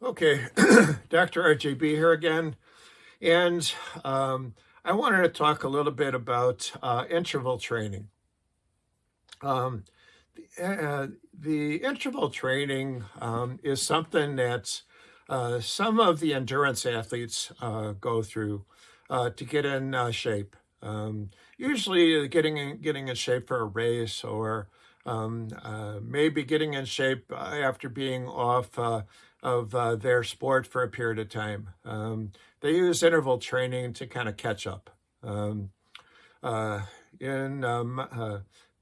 Okay, Dr. RJB here again, and I wanted to talk a little bit about interval training. The interval training is something that some of the endurance athletes go through to get in shape. Usually, getting in shape for a race, or maybe getting in shape after being off of their sport for a period of time. They use interval training to kind of catch up. Um, uh, in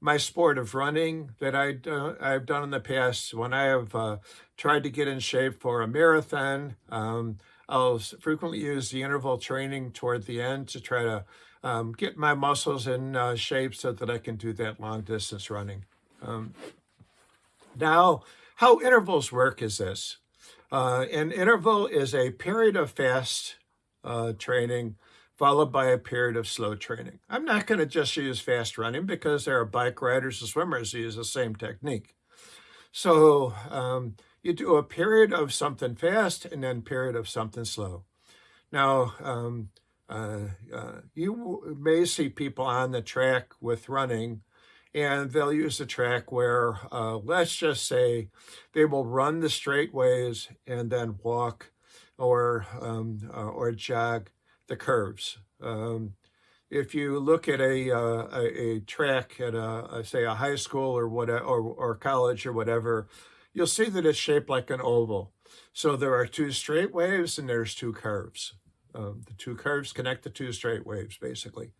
my sport of running that I've done in the past, when I have tried to get in shape for a marathon, I'll frequently use the interval training toward the end to try to get my muscles in shape so that I can do that long distance running. Um, Now, how intervals work is this. An interval is a period of fast training followed by a period of slow training. I'm not going to just use fast running because there are bike riders and swimmers who use the same technique. So you do a period of something fast and then period of something slow. Now, you may see people on the track with running, and they'll use the track where, let's just say, they will run the straight-ways and then walk or jog the curves. If you look at a track at say a high school or whatever, or college or whatever, you'll see that it's shaped like an oval. So there are two straight waves and there's two curves. The two curves connect the two straight waves, basically.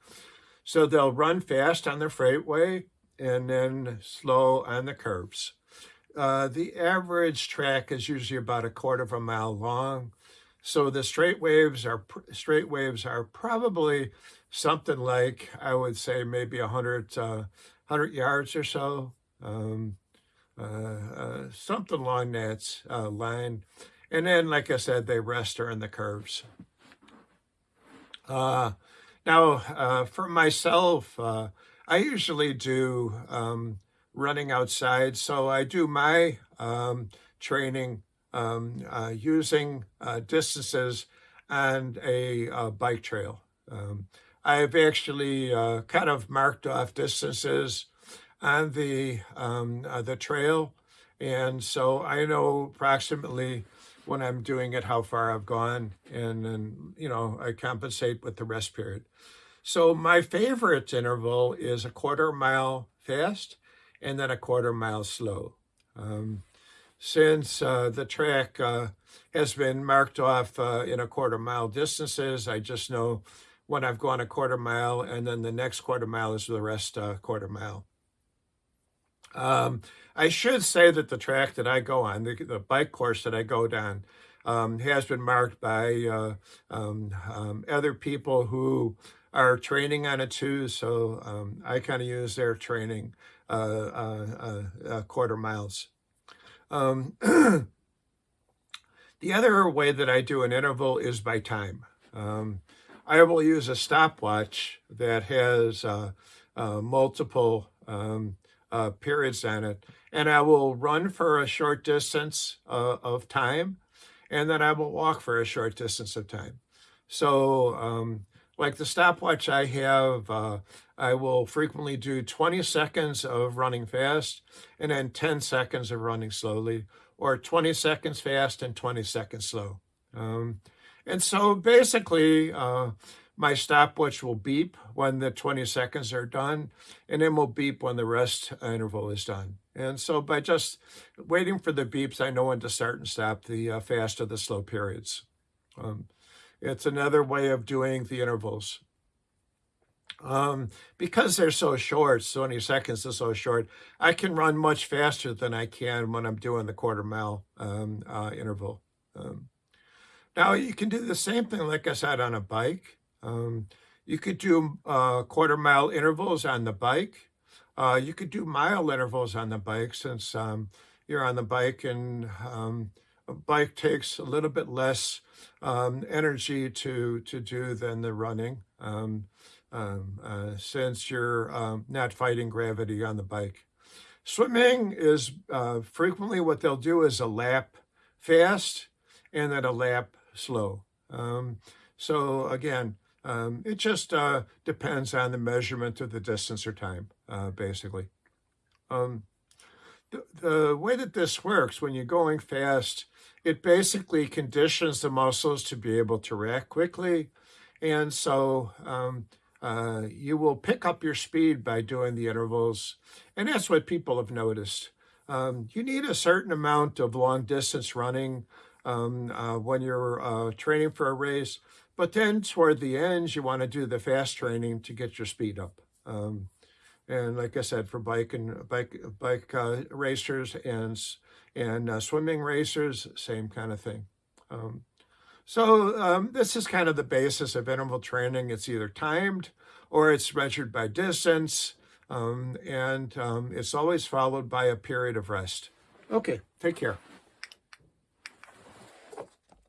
So they'll run fast on the straightway and then slow on the curves. The average track is usually about a quarter of a mile long. So the straight waves are probably something like, I would say, maybe 100 yards or so, something along that line. And then, like I said, they rest during the curves. Now, for myself, I usually do running outside. So I do my training using distances on a bike trail. I've actually kind of marked off distances on the trail, and so I know approximately when I'm doing it how far I've gone, and then I compensate with the rest period. So my favorite interval is a quarter mile fast and then a quarter mile slow. Since the track has been marked off in a quarter mile distances, I just know when I've gone a quarter mile, and then the next quarter mile is the rest quarter mile. I should say that the track that I go on, the bike course that I go down, has been marked by other people who are training on it too. So I kind of use their training quarter miles. The other way that I do an interval is by time. I will use a stopwatch that has multiple periods on it, and I will run for a short distance of time, and then I will walk for a short distance of time. So like the stopwatch I have, I will frequently do 20 seconds of running fast and then 10 seconds of running slowly, or 20 seconds fast and 20 seconds slow. And so basically, my stopwatch will beep when the 20 seconds are done, and then will beep when the rest interval is done. And so by just waiting for the beeps, I know when to start and stop the fast or the slow periods. It's another way of doing the intervals. Because they're so short, 20 seconds is so short, I can run much faster than I can when I'm doing the quarter mile interval. Now, you can do the same thing, like I said, on a bike. You could do quarter mile intervals on the bike. You could do mile intervals on the bike, since you're on the bike, and a bike takes a little bit less energy to do than the running, since you're not fighting gravity on the bike. Swimming is frequently what they'll do is a lap fast, and then a lap slow. So again, it just depends on the measurement of the distance or time, basically. Um, the way that this works, when you're going fast, it basically conditions the muscles to be able to react quickly. And so you will pick up your speed by doing the intervals. And that's what people have noticed. You need a certain amount of long distance running when you're training for a race. But then toward the end, you want to do the fast training to get your speed up. And like I said, for bike racers and swimming racers, same kind of thing. So this is kind of the basis of interval training. It's either timed or it's measured by distance, and it's always followed by a period of rest. Okay, take care.